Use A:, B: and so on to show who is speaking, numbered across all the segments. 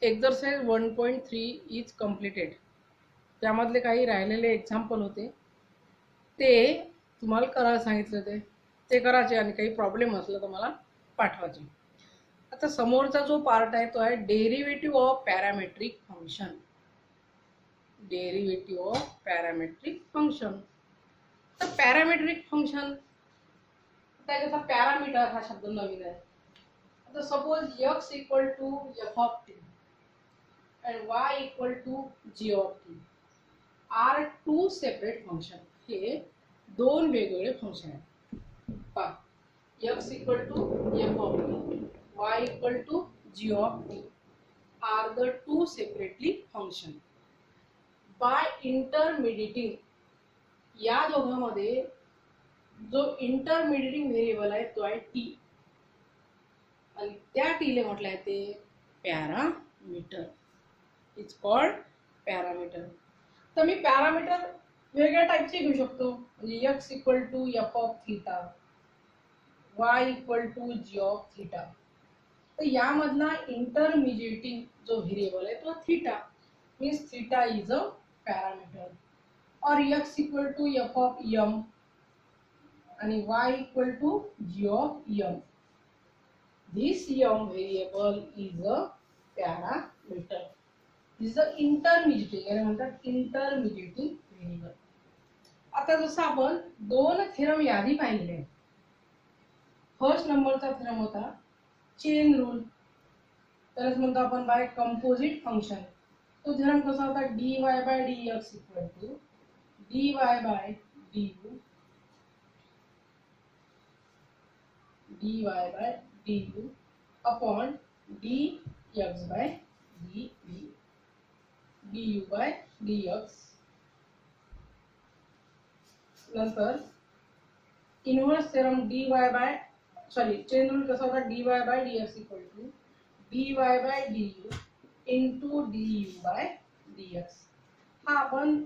A: Exercise 1.3 is completed. त्यामधले काही राहिलेले एक्झाम्पल होते ते तुम्हाला करायला सांगितले ते करायचे आणि काही प्रॉब्लेम असला तर मला पाठवायचे. आता समोरचा जो पार्ट आहे तो आहे derivative of parametric function. Derivative of parametric function. तर पॅरामेट्रिक फंक्शन त्याचा पॅरामीटर हा शब्द नवीन आहे. आता suppose x equal to f of t and y equal to g of t are two separate function. हे दोन वेगवेगळे फंक्शन आहेत. पहा, x equal to f of t, y equal to g of t are the two separately function. By intermediating या दोघांमध्ये जो इंटरमिडिएटिंग variable आहे तो आहे t आणि त्या t ले म्हटलं आहे ते पॅरामीटर. It's called parameter. तर मी पॅरामीटर वेगळ्या टाईपचे घेऊ शकतो, म्हणजे x equal to f of theta, y equal to g of theta. तर यामधला इंटरमिडिएटिंग जो व्हेरिएबल आहे तो theta, means theta is a parameter. और x equal to f of m आणि y equal to g of m. This m variable is a parameter. This is a intermediating, याला म्हणतात इंटरमिडिएटिंग variable. आता जसं आपण दोन थेरम यादी पाहिले. फर्स्ट नंबरचा थेरम होता चेन रूल, त्यालाच म्हणतो आपण बाय कंपोजिट फंक्शन. तो थेरम कसा होता, dy by dx equal to dy by du dy by du upon dx by dv du by dx. नंतर inverse theorem dy by chain rule कसा होता, dy by dx equal to dy by du into du by dx. हा आपण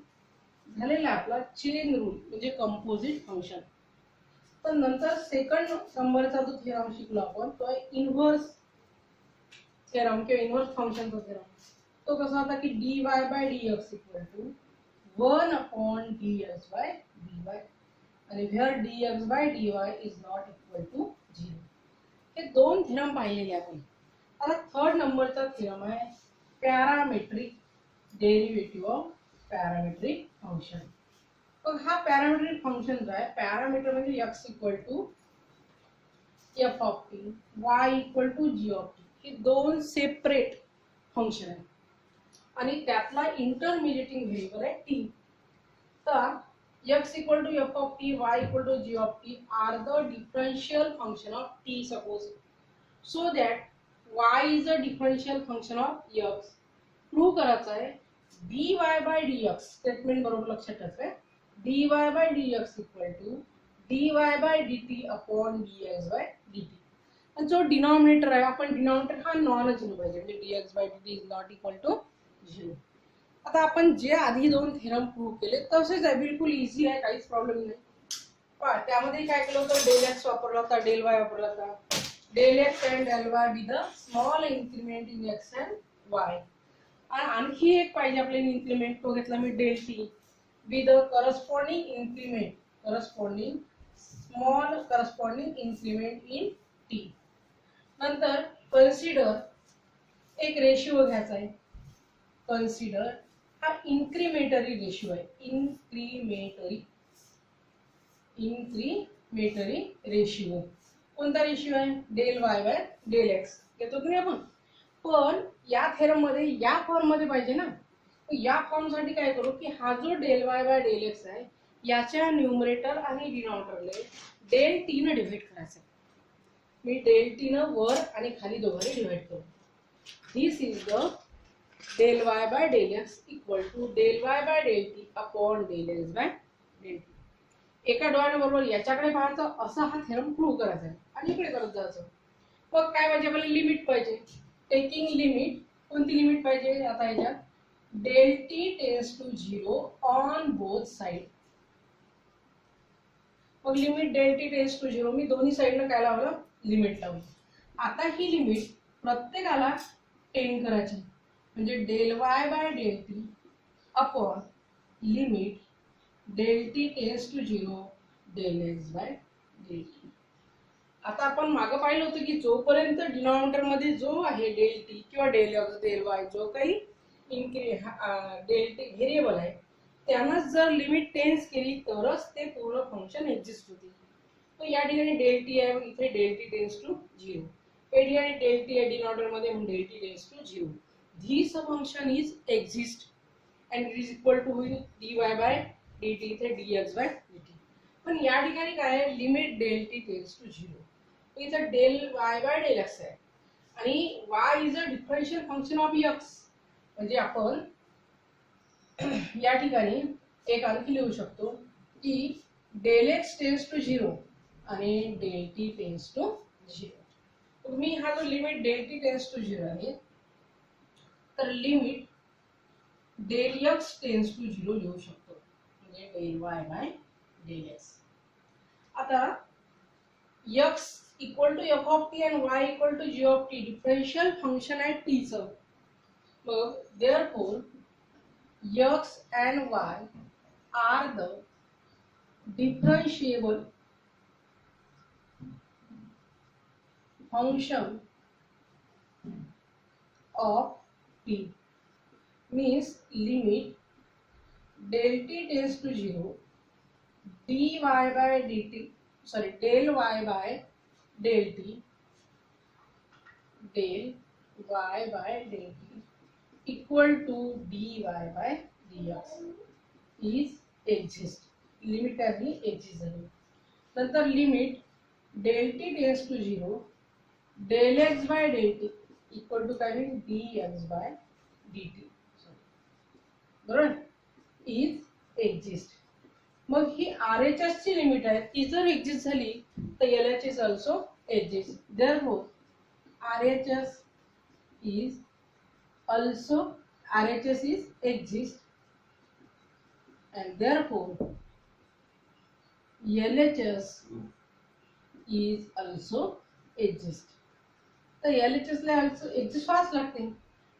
A: झालेला आपला chain rule म्हणजे composite function. तर नंतर सेकंड नंबरचा जो थेरम शिकलो आपण तो आहे इनवर्स थेरम किंवा इनवर्स फंक्शनचा थेरम. तो कसा होता की dy by dx equal to 1 upon dx by dy आणि where dx by dy is not equal to 0. हे दोन थेरम पाहिलेले आपण. आता थर्ड नंबरचा थेरम आहे parametric derivative of parametric function. तर हा पॅरामेट्रिक फंक्शन जो आहे, पॅरामीटर म्हणजे x equal to f of t, y equal to g of t, हे दोन सेपरेट फंक्शन आहे आणि त्यातला इंटरमिडिएटिंग व्हेरिएबल आहे t. तर x equal to f of t, y equal to g of t are the differential function of t suppose, so that y is a differential function of x. Prove करायचं आहे dy by dx, statement बरोबर लक्षात ठेवायचं. dy by dx equal to dy by dt upon dx by dt. आणि जो denominator आहे, आपण denominator हा नॉनच घेऊ पाहिजे, म्हणजे dx by dt is not equal to 0. आता आपण जे आधी दोन थेरम प्रूव्ह केले तसेच आहे, बिलकुल इझी आहे, काहीच प्रॉब्लेम नाही. पण त्यामध्ये काय केलं होतं, डेल एक्स वापरला होता, डेल वाय वापरला होता. Del x and del y with a small increment in x and y. आणि आणखी एक पाहिजे आपल्याला इन्क्रीमेंट, तो घेतला मी del t with the corresponding small corresponding increment in t. नंतर कन्सिडर एक रेशिओ घ्यायचा आहे. कन्सिडर हा इन्क्रीमेटरी रेशिओ आहे, इन्क्रीमेटरी रेशिओ. कोणता रेशिओ आहे, del y by del x घेतो की आपण. पण या थेरम मध्ये या फॉर्म मध्ये पाहिजे ना. या फॉर्म साठी काय करू की हा जो del y by del x आहे याच्या न्यूमरेटर आणि डिनॉमिनेटरला डेल टी ने डिवाइड करायचं. मी डेल टी न वर आणि खाली दोघांनी डिवाइड करू. This is the del y by del x equal to del y by del t upon del x by del t. एका डोळ्याबरोबर याच्याकडे पाहायचं, असा हा थेरम प्रूव्ह करायचा आहे आणि इकडे करत जायचं. मग काय पाहिजे आपल्याला, लिमिट पाहिजे. टेकिंग लिमिट, कोणती लिमिट पाहिजे आता याच्यात, del t tends to 0 on both side. मग limit del t tends to 0 मी दोन्ही साइडनं काय लावलं, लिमिट लावली. आता ही लिमिट प्रत्येकाला 10 करायची. म्हणजे del y by del t upon limit del t tends to 0 del x by del t. आता आपण मागे पाहिलं होतं की जोपर्यंत डिनॉमिनेटर मध्ये जो आहे डेल टी किंवा डेल एक्स डेल वाय जो काही डेल टी व्हेरिएबल आहे त्यांनाच जर लिमिट टेन्स केली तरच ते पूर्ण फंक्शन एक्झिस्ट होते. तर या ठिकाणी डेल टी आहे, इथे डेल टी टेन्स टू 0. या ठिकाणी डेल टी आहे डिनॉमिनेटर मध्ये म्हणून del t tends to 0. This function is exist and it is equal to होईल dy बाय dt इथे dx बाय dt. पण या ठिकाणी काय आहे limit del t tends to 0. इथे del y by del x आहे आणि y is a differential function of x. म्हणजे आपण या ठिकाणी एक आणखी लिहू शकतो की डेल x टेन्स टू 0 आणि डेल टी टेन्स टू 0. तुम्ही हा जो limit del t tends to 0 आहे तर limit del x tends to 0 लिहू शकतो म्हणजे del y by del x. आता x equal to f of t आणि y equal to g of t differential function आहे t चं. मग therefore x and y are the differentiable function of t means limit del t tends to 0 dy by dt del y by del t equal to dy by dx is exist. Limit आहे exist झाली. नंतर limit del t tends to 0 del x by del t equal to काय होईल dx by dt बरोबर is exist. मग ही RHS ची limit आहे ती जर एक्झिस्ट झाली तर LHS also exist. Therefore RHS is also RHS is exist and therefore LHS is also exist. तर LHS ला also exist व्हावंच लागते.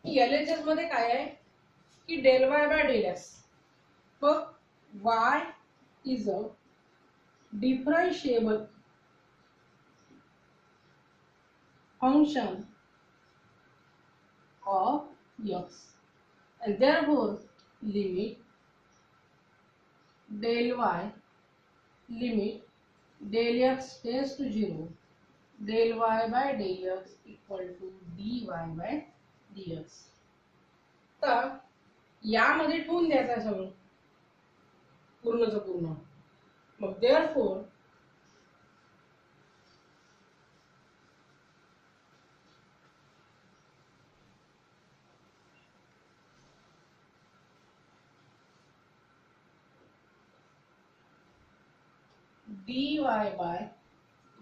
A: LHS मध्ये काय आहे की del y by del x. मग y is a differentiable function of x and therefore limit del y limit del x tends to 0 del y by del x equal to dy by dx. तर यामध्ये ठेवून द्यायचं सगळं पूर्णचं पूर्ण. मग therefore dy by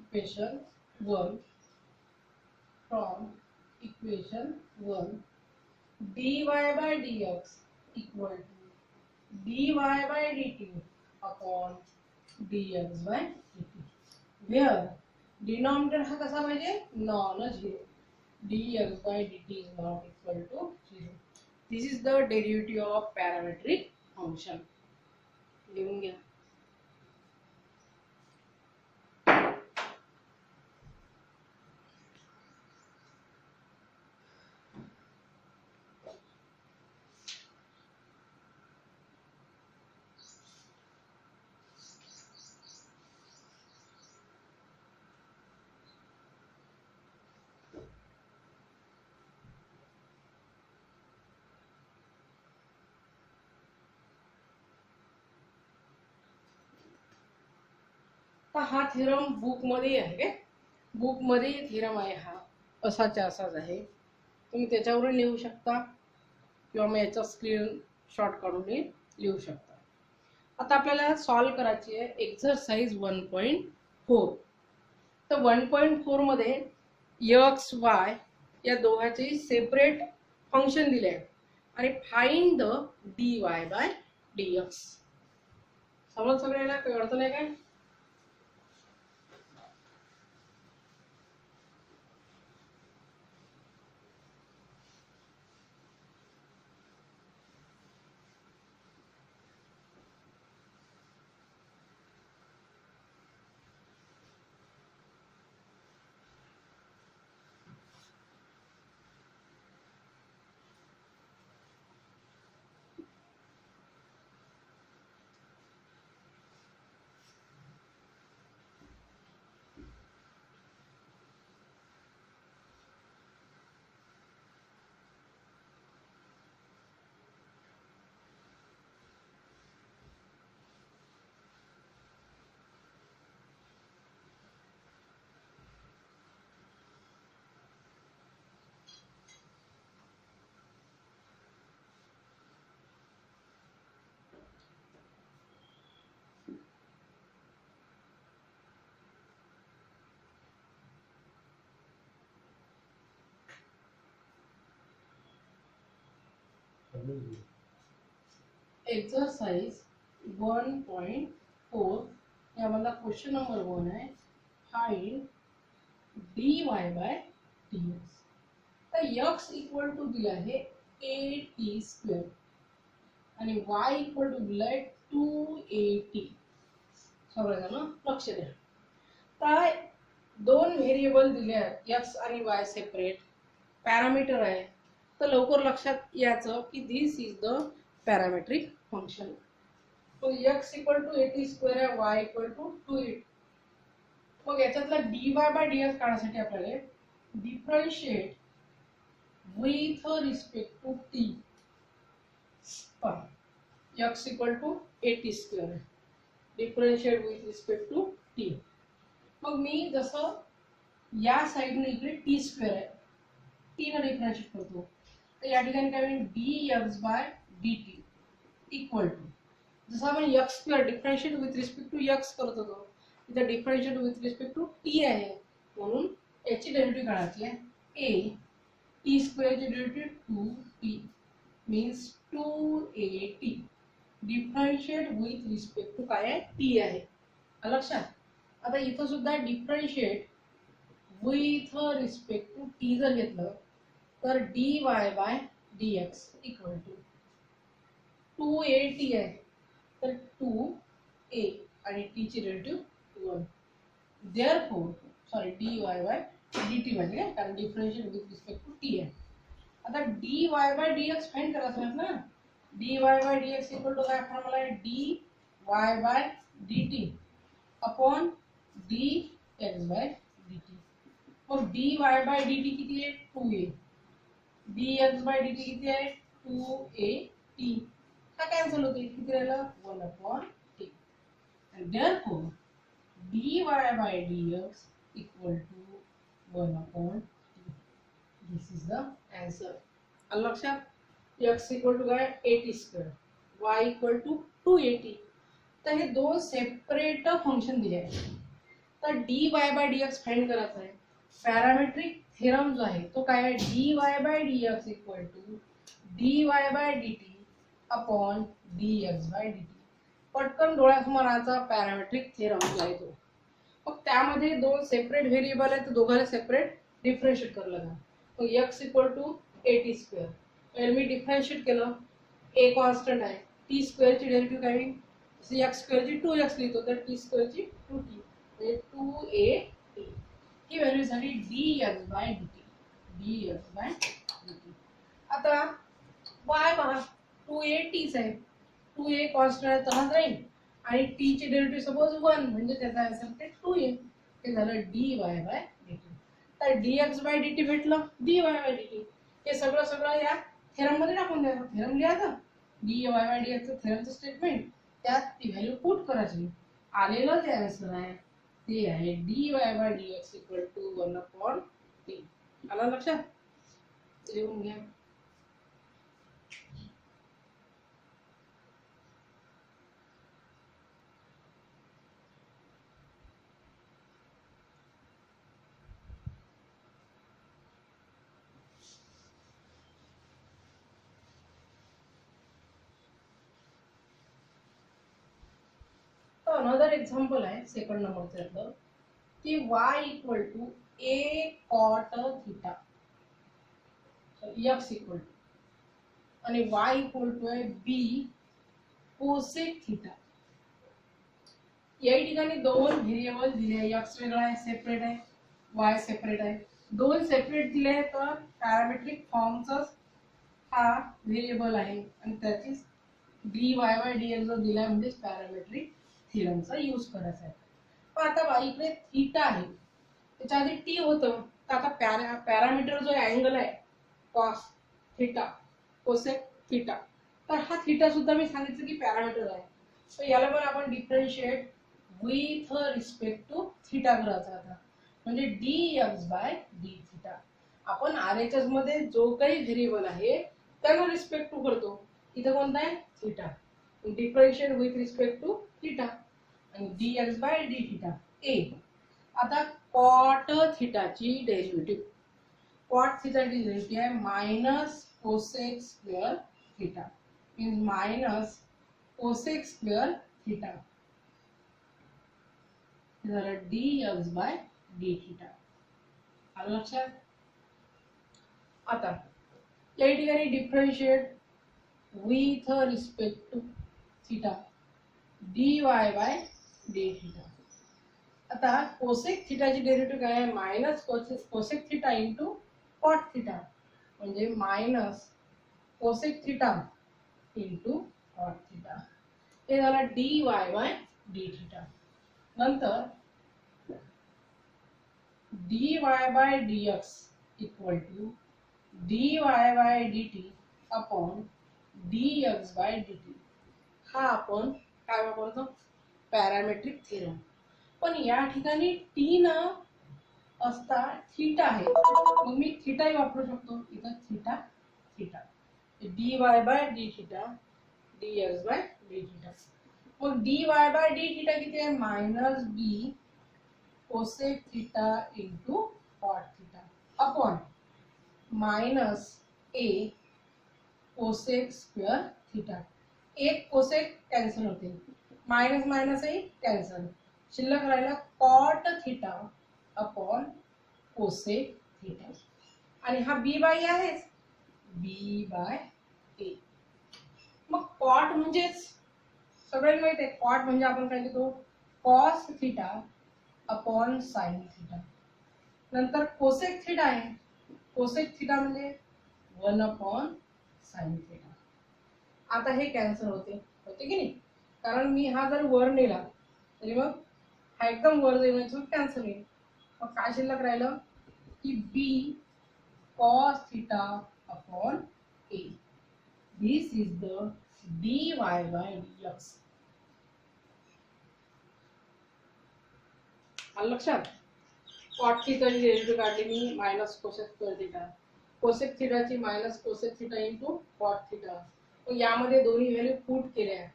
A: equation 1 from equation 1 dy by dx equal to dy by dt upon dx by dt where denominator हा कसा पाहिजे non zero. dx by dt is not equal to 0. This is the derivative of parametric function. लिहून घ्या. तर हा theorem book मध्ये आहे काय बुक मध्ये थेरम आहे हा असाच्या असाच आहे. तुम्ही त्याच्यावरून लिहू शकता किंवा मग याचा स्क्रीनशॉट काढून लिहू शकता. आता आपल्याला सॉल्व करायची आहे एक्सरसाइज 1.4. तर 1.4 मध्ये एक्स वाय या दोघांचे सेपरेट फंक्शन दिले आहे आणि find the dy by dx. समज सगळ्यांना काही अडचण आहे काय? एक्सरसाइज 1.4 यामधला क्वेश्चन नंबर 1 आहे. Find dy by dx. तर x इक्वल टू दिला आहे at² आणि y इक्वल टू दिलाय 2at. सगळ्यांना लक्ष द्या. तर दोन व्हेरिएबल दिले आहेत x आणि y सेपरेट पॅरामीटर आहे. तर लवकर लक्षात यायचं की दिस इज द पॅरामेट्रिक फंक्शन. तो x इक्वल टू at² आहे, y इक्वल टू 2at. मग याच्यातला dy बाय dx काढण्यासाठी आपल्याला differentiate with respect to t. x equal to at² आहे, differentiate with respect to t. मग मी जसं या साइडने इकडे t² आहे, t ने डिफरन्शिएट करतो. तर या ठिकाणी काय होईल dx by dt equal to जसं आपण x² differentiate with respect to x करत होतो, इथे differentiate with respect to t आहे, म्हणून याची डेरिव्हेटिव्ह काढायची आहे. a t² ची derivative 2t means 2at differentiate with respect to काय आहे t आहे. लक्षात. आता इथं सुद्धा differentiate with respect to t जर घेतलं तर dy by dx equal to 2at आहे, तर 2a आणि t ची derivative 1. Therefore dy by dt म्हणजे काय, कारण differentiate with respect to t आहे. आता dy बाय dx फाइंड करायचं आहे ना. dy by dx equal to काय फॉर्म्युला आहे dy by dt upon dx by dt. मग dy बाय dt किती आहे 2a, dx बाय dt किती आहे 2at. हा कॅन्सल होते, किती राहिलं 1 अपॉन t. आणि therefore dy by dx equal to 1 upon t. This is the answer. आलं लक्षात. x इक्वल टू काय at², y equal to 2at. तर हे दोन सेपरेट फंक्शन दिले आहेत. तर dy बाय dx फाइंड करायचं आहे. पॅरामेट्रिक थेरम जो आहे तो काय आहे dy by dx equal to dy by dt upon dx by dt. पटकन डोळ्यासमोर आणायचा पॅरामेट्रिक थेरम जो आहे तो. मग त्यामध्ये दोन सेपरेट व्हेरिएबल आहेत, तर दोघांना सेपरेट डिफरन्शिएट करायला लागणार. मग x इक्वल टू at². मी डिफरन्शिएट केलं, a कॉन्स्टंट आहे, t² ची डेरिव्हेटिव्ह काय होईल, x² ची 2x लिहितो तर t² ची 2t म्हणजे 2at. ही व्हॅल्यू झाली dx by dt. dx by dt. आता y पहा 2atच आहे, 2a कॉन्स्टंट आहे तर राहील आणि t ची डेरिव्हेटिव्ह सपोज 1 म्हणजे त्याचा आन्सर ते 2a. हे झालं dy बाय dt. तर dx बाय dt भेटलं, dy बाय dt. हे सगळं या थेरम मध्ये टाकून द्यायचं. थेरम लिहायचं dy बाय dx चं थेरमचं स्टेटमेंट, त्यात ती व्हॅल्यू पुट करायची. आलेलं जे आन्सर आहे ते आहे dy by dx equal to 1 upon t. आलं लक्षात. लिहून घ्या. अनदर एक्झाम्पल आहे सेकंड नंबरचं की y equal to a cot theta, x equal to आणि y इक्वल टू आहे b कोसेक थीटा. या ठिकाणी दोन व्हेरिएबल दिले आहे, x वेगळा आहे सेपरेट आहे, y सेपरेट आहे. दोन सेपरेट दिले आहे तर पॅरामेट्रिक फॉर्मचा हा व्हेरिएबल आहे आणि त्याची dy बाय dx जो दिला म्हणजे पॅरामेट्रिक थेरमचा यूज करायचा आहे. पण आता इकडे थीटा आहे, त्याच्या आधी टी होतं, तर आता पॅरामीटर जो अँगल आहे कॉस थीटा कोसेक थीटा, तर हा थीटा सुद्धा मी सांगितलं की पॅरामीटर आहे. तर याला पण आपण differentiate with respect to theta करायचा आता, म्हणजे dx बाय d थीटा. आपण RHS मध्ये जो काही व्हेरिएबल आहे त्याला रिस्पेक्ट टू करतो. इथं कोणता आहे theta, differentiate with respect to theta आणि dx by d theta a. आता कॉट थीटाची डेरिव्हेटिव्ह, कॉट थीटाची डेरिव्हेटिव्ह आहे minus cosec square theta means minus cosec square theta झालं dx by d theta. आलं लक्षात. आता या ठिकाणी differentiate with respect to theta dy by d theta. आता कोसेक थीटाची डेरिव्हेटिव्ह काय आहे minus cosec theta into cot theta म्हणजे minus cosec theta into cot theta हे झालं dy बाय d थीटा. नंतर dy by dx equal to dy by dt upon dx by dt. हा आपण काय वापरतो पॅरामेट्रिक थेरम. पण या ठिकाणी टी न असता थीटा आहे मग मी थीटाही वापरू शकतो. इथं theta theta dy by d theta dx by d theta. मग dy बाय d थीटा किती आहे minus b cosec theta into cot theta upon minus a cosec square theta. एक कोसेक कॅन्सल होते मायनस मायनस ही cancel शिल्लक राहिला cot theta upon cosec theta आणि हा बी बाय आहेच बी बाय ए. मग कॉट म्हणजेच सगळ्यांना माहित आहे कॉट म्हणजे आपण काय घेतो cos theta upon sine theta. नंतर कोसेक थीटा आहे कोसेक थीटा म्हणजे 1 अपॉन साइन थीटा. आता हे कॅन्सल होते होते की नाही कारण मी हा जर वर नेला तरी मग हा एकदम वर जाईल म्हणजे कॅन्सल होईल. मग काय शिल्लक राहिलं की b cos theta upon a. This is the dy by dx. आलं लक्षात. कॉट थीटाची डेरिव्हेटिव्ह काढली मी minus cosec square theta cosec थीटाची minus cosec theta into cot theta. मग यामध्ये दोन्ही व्हॅल्यू पुट केल्या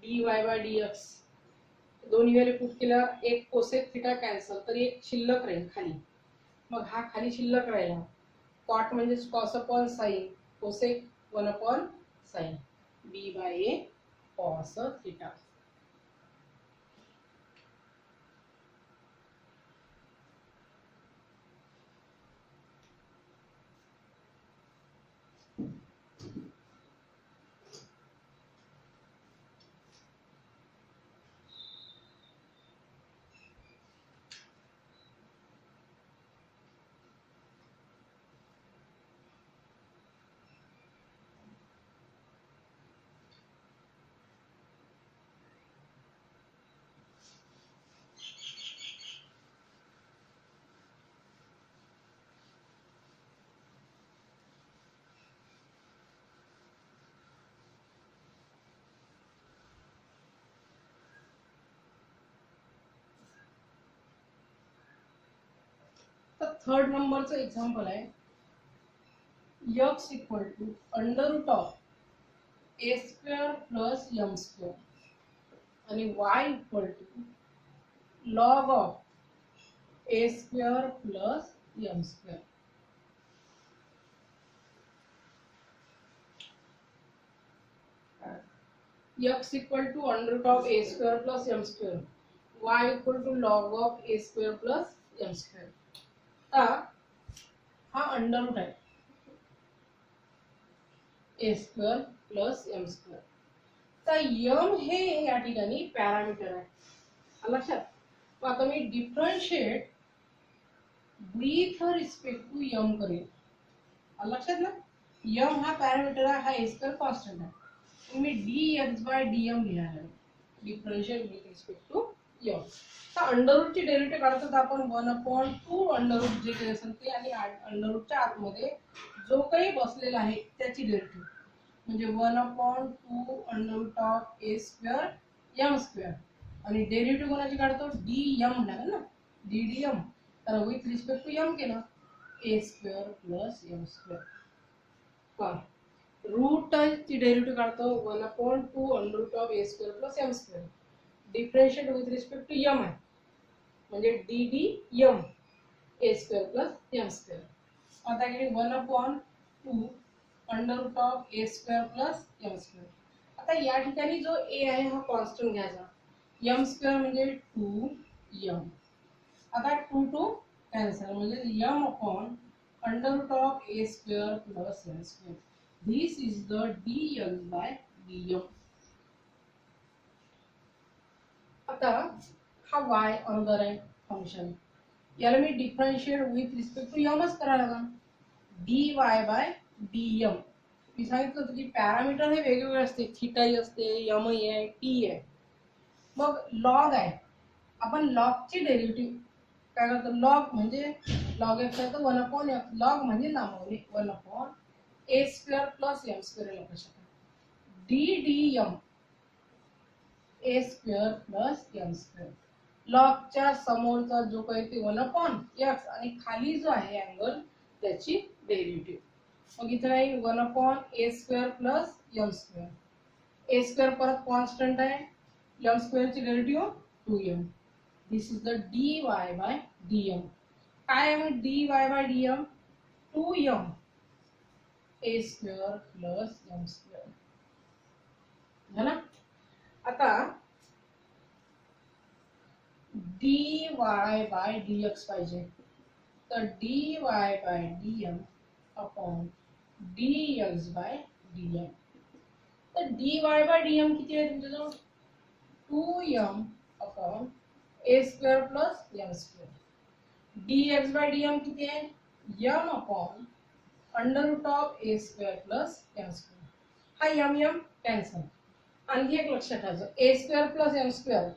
A: dy बाय dx. दोन्ही व्हॅल्यू पुट केल्यावर एक कोसेक थीटा कॅन्सल तर एक शिल्लक राहील खाली. मग हा खाली शिल्लक राहिला कॉट म्हणजे cos upon sine cosec 1 upon sine b by a cos theta. तर थर्ड नंबरचं एक्झाम्पल आहे x equal to under root of a square plus m square आणि y equal to log of a square plus m square. x equal to under root of a square plus m square y equal to log of a square plus m square. हा under root आहे a square plus m square. तर m हे या ठिकाणी parameter आहे लक्षात. मग आता मी differentiate with respect to m करेल लक्षात ना. यम हा पॅरामीटर आहे हा ए स्क्वेअर कॉन्स्टंट आहे मी dx बाय dm लिहायला differentiate with respect to m. तर अंडर रूटची डेरिव्हेटिव्ह काढतो तर आपण 1/2 अंडर रूट जे काही असेल ते आणि अंडर रूटच्या आतमध्ये जो काही बसलेला आहे त्याची डेरिव्हेटिव्ह म्हणजे 1/2 under root of a square m square आणि डेरिव्हेटिव्ह कोणाची काढतो dm लागेल ना ddm. तर विथ रिस्पेक्ट टू एम केलं a square plus m square. Root ची डेरिव्हेटिव्ह काढतो 1/2 under root of a square plus m square. Differentiate with respect to m आहे म्हणजे ddm a square plus m square. आता इकडे 1/2 under root of a square plus m square. आता या ठिकाणी जो ए आहे हा कॉन्स्टंट घ्यायचा. एम स्क्वेअर म्हणजे 2m. आता 2 2 कॅन्सल म्हणजे m upon under root of a square plus m square. This is the dl by dm. आता हा y अनदर आहे फंक्शन. याला मी डिफरन्शिएट विथ रिस्पेक्ट टू एमच करायला लागेल. dy by dm. मी सांगितलं होतं की पॅरामीटर हे वेगवेगळे असते. थीटाही असते, एम आहे, टी आहे. मग लॉग आहे. आपण लॉगची डेरिव्हेटिव्ह काय करतो. लॉग म्हणजे लॉग एक्स आहे तर 1 अपॉन एक्स. लॉग म्हणजे नामवली 1 upon a square plus m square लक्षात ठेवा. D d m a square plus m square. लॉगच्या समोरचा जो काही ते 1 अपॉन एक्स आणि खाली जो आहे अँगल त्याची डेरिव्हेटिव्ह. मग इथे आहे 1 upon a square plus m square. A square परत कॉन्स्टंट आहे. एम स्क्वेअरची derivative 2m. This is the dy by dm. काय आहे मग dy by dm? 2m a square plus m square. झाला. आता dy बाय dx पाहिजे. तर dy by dm upon dx by dm. तर dy बाय dm किती आहे तुमच्याजवळ? 2m upon a square plus m square. dx by dm किती आहे? m upon under root of a square plus m square. हा m cancel. आणखी एक लक्षात ठेवायचं. A square plus m square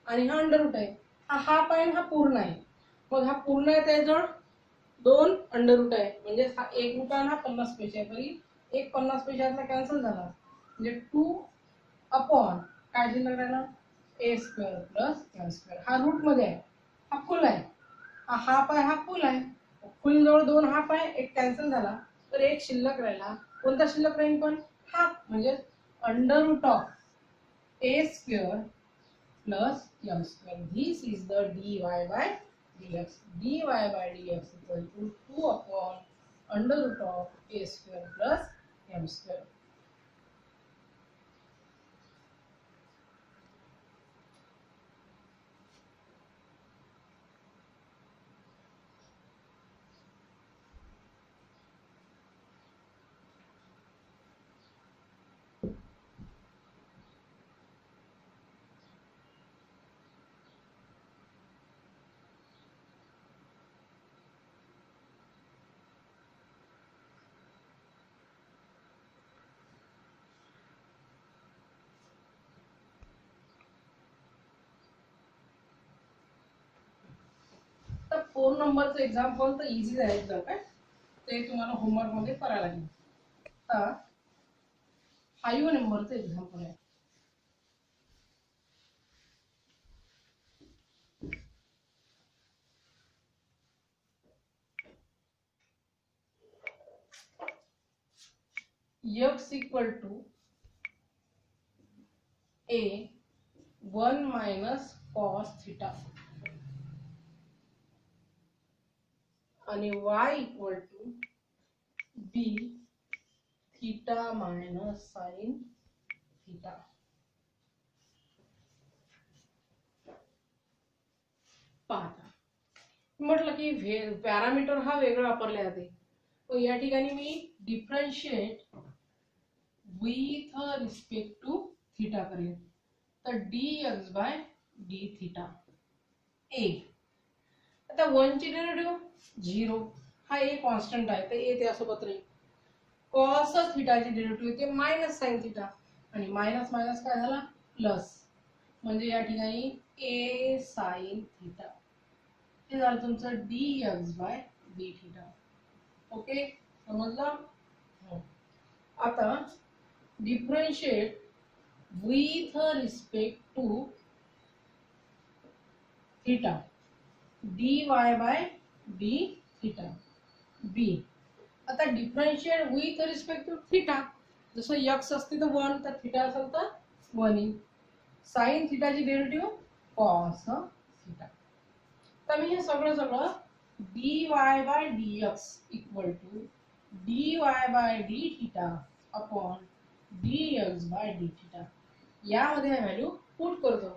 A: आणि हा अंडर रूट आहे. हा हाफ आहे हा पूर्ण आहे. मग हा पूर्ण आहे त्याजवळ 2 अंडर रूट आहे. म्हणजे हा 1 रूट आहे हा 50 पैसे आहे. तरी एक 50 पैशाचा कॅन्सल झाला. म्हणजे 2 अपॉन काय शिल्लक राहिला? ए स्क्वेअर प्लस एम स्क्वेअर. हा रूट मध्ये आहे. हा फुल आहे. हा हाफ आहे हा फुल आहे. फुल जवळ 2 हाफ आहे. एक कॅन्सल झाला तर एक शिल्लक राहिला. कोणता शिल्लक राहील पण? हाफ. म्हणजे under root of a square plus m square. This is the dy by dx. dy by dx equal to 2 upon under root of a square plus m square. तर 4 नंबरचं एक्झाम्पल तर इझी आहे एकदम. काय ते तुम्हाला homework मध्ये करायला लागेल. आता 5 नंबरचं एक्झाम्पल आहे. x equal to a 1 minus cos theta आणि y equal to b theta minus sin theta. पाहता म्हटलं की पॅरामीटर हा वेगळा वापरला जाते. तर या ठिकाणी मी differentiate with respect to theta करेल. तर dx by d theta a. आता 1 ची डेरिव्हेटिव्ह 0. हा a कॉन्स्टंट आहे तर a त्यासोबत राहील. cos थीटाची डेरिव्हेटिव्ह ते मायनस sin थीटा आणि मायनस मायनस काय झाला प्लस. म्हणजे या ठिकाणी a sin थीटा. हे झालं तुमचं dx by d theta. Okay समजलं. आता differentiate with respect to theta dy by d theta b. आता differentiate with respect to theta. जसं x असते तर 1 तर थीटा असेल तर 1 येईल. साइन थीटाची डेरिव्हेटिव्ह cos थीटा. तर मी हे सगळं dy by dx equal to dy by d theta upon dx by d theta यामध्ये हा व्हॅल्यू पुट करतो.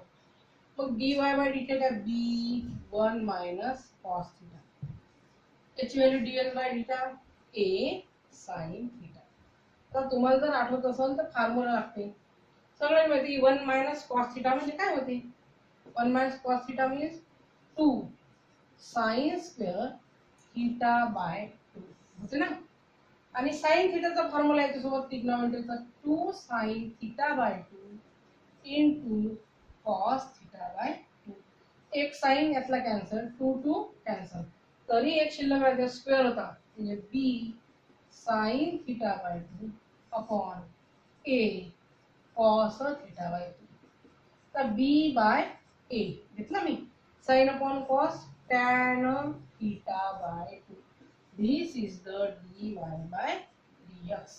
A: मग dy by d theta b1 minus cos theta, याची value dx by theta a sin theta. तर तुम्हाला जर आठवत असेल तर फॉर्म्युला लागते सगळ्यांना माहिती 1 मायनस कॉस थिटा म्हणजे काय होते. 1 minus cos theta means 2 sine square theta by 2 होते ना. आणि साइन थीटाचा फॉर्म्युला आहे त्यासोबत ट्रिग्नोमेट्रीचा 2 sign theta by 2 into cos theta by 2. एक साइन यातला कॅन्सल, 2 2 कॅन्सल, तरी एक शिल्लक राहते स्क्वेअर होता म्हणजे b sine theta by 2 upon a cos theta by 2. तर b बाय a घेतला मी, sine upon cos tan theta by 2. This is the dy by dx.